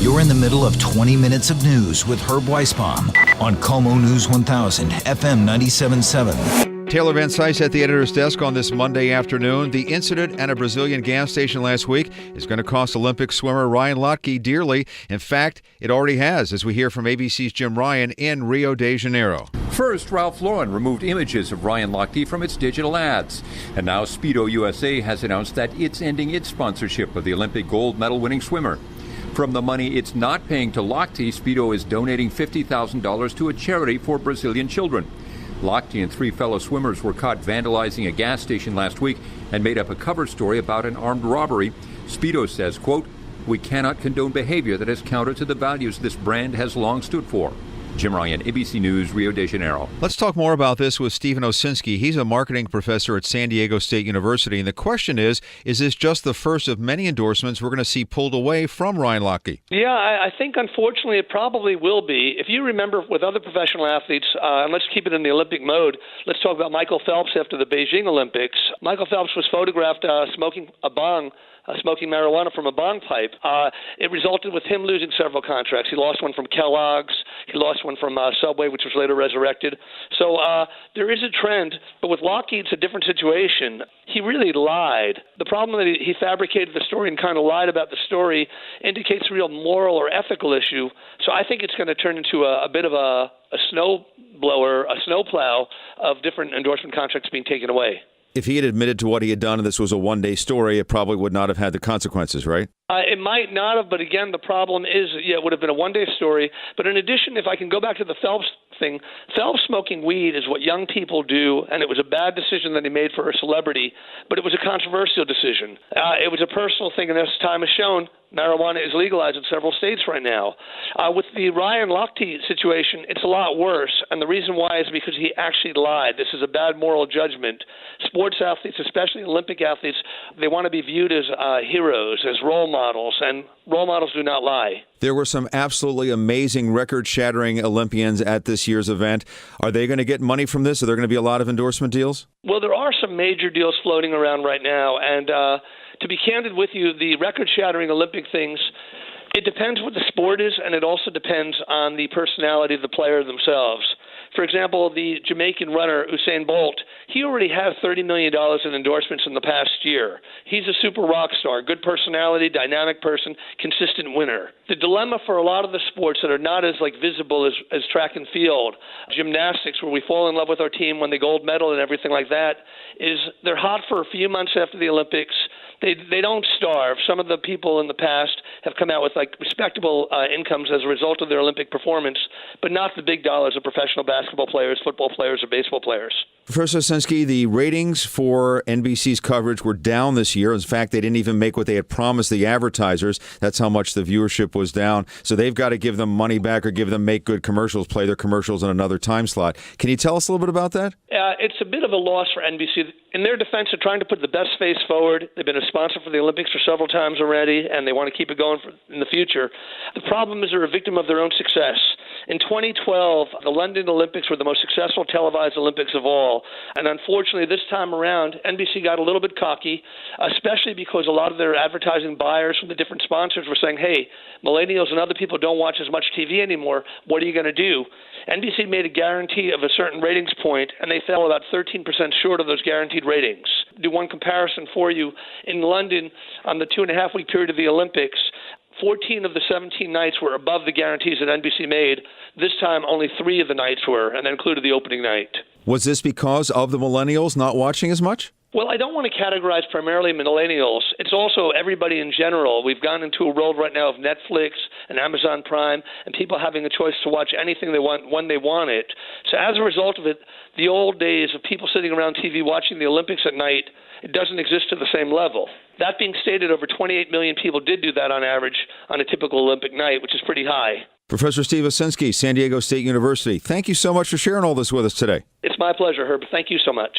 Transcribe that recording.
You're in the middle of 20 minutes of news with Herb Weisbaum on KOMO News 1000, FM 97.7. Taylor Van Cise at the editor's desk on this Monday afternoon. The incident at a Brazilian gas station last week is going to cost Olympic swimmer Ryan Lochte dearly. In fact, it already has, as we hear from ABC's Jim Ryan in Rio de Janeiro. First, Ralph Lauren removed images of Ryan Lochte from its digital ads. And now Speedo USA has announced that it's ending its sponsorship of the Olympic gold medal winning swimmer. From the money it's not paying to Lochte, Speedo is donating $50,000 to a charity for Brazilian children. Lochte and three fellow swimmers were caught vandalizing a gas station last week and made up a cover story about an armed robbery. Speedo says, quote, "We cannot condone behavior that is counter to the values this brand has long stood for." Jim Ryan, ABC News, Rio de Janeiro. Let's talk more about this with Stephen Osinski. He's a marketing professor at San Diego State University. And the question is this just the first of many endorsements we're going to see pulled away from Ryan Lochte? Yeah, I think unfortunately it probably will be. If you remember with other professional athletes, and let's keep it in the Olympic mode, let's talk about Michael Phelps after the Beijing Olympics. Michael Phelps was photographed smoking marijuana from a bong pipe. It resulted with him losing several contracts. He lost one from Kellogg's. He lost one from Subway, which was later resurrected. So there is a trend, but with Lochte, it's a different situation. He really lied. The problem that he fabricated the story and kind of lied about the story indicates a real moral or ethical issue. So I think it's going to turn into a bit of a snowplow of different endorsement contracts being taken away. If he had admitted to what he had done and this was a one-day story, it probably would not have had the consequences, right? It might not have, but again, the problem is, it would have been a one-day story. But in addition, if I can go back to the Phelps thing, Phelps smoking weed is what young people do, and it was a bad decision that he made for a celebrity, but it was a controversial decision. It was a personal thing, and as time has shown, marijuana is legalized in several states right now. With the Ryan Lochte situation, it's a lot worse, and the reason why is because he actually lied. This is a bad moral judgment. Sports athletes, especially Olympic athletes, they want to be viewed as heroes, as role models, and role models do not lie. There were some absolutely amazing, record-shattering Olympians at this year's event. Are they going to get money from this? Are there going to be a lot of endorsement deals? Well, there are some major deals floating around right now, and to be candid with you, the record-shattering Olympic things, it depends what the sport is, and it also depends on the personality of the player themselves. For example, the Jamaican runner Usain Bolt, he already has $30 million in endorsements in the past year. He's a super rock star, good personality, dynamic person, consistent winner. The dilemma for a lot of the sports that are not as visible as track and field, gymnastics, where we fall in love with our team, win the gold medal and everything like that, is they're hot for a few months after the Olympics. They don't starve. Some of the people in the past have come out with respectable incomes as a result of their Olympic performance, but not the big dollars of professional basketball players, football players, or baseball players. Professor Osinski, the ratings for NBC's coverage were down this year. In fact, they didn't even make what they had promised the advertisers. That's how much the viewership was down. So they've got to give them money back or make good commercials, play their commercials in another time slot. Can you tell us a little bit about that? It's a bit of a loss for NBC. In their defense, they're trying to put the best face forward. They've been a sponsor for the Olympics for several times already, and they want to keep it going in the future. The problem is they're a victim of their own success. In 2012, the London Olympics were the most successful televised Olympics of all. And unfortunately, this time around, NBC got a little bit cocky, especially because a lot of their advertising buyers from the different sponsors were saying, hey, millennials and other people don't watch as much TV anymore. What are you going to do? NBC made a guarantee of a certain ratings point, and they fell about 13% short of those guaranteed ratings. Do one comparison for you. In London, on the 2.5-week period of the Olympics, 14 of the 17 nights were above the guarantees that NBC made. This time, only 3 of the nights were, and that included the opening night. Was this because of the millennials not watching as much? Well, I don't want to categorize primarily millennials. It's also everybody in general. We've gone into a world right now of Netflix and Amazon Prime and people having a choice to watch anything they want when they want it. So as a result of it, the old days of people sitting around TV watching the Olympics at night, it doesn't exist to the same level. That being stated, over 28 million people did do that on average on a typical Olympic night, which is pretty high. Professor Steve Osinski, San Diego State University, thank you so much for sharing all this with us today. It's my pleasure, Herb. Thank you so much.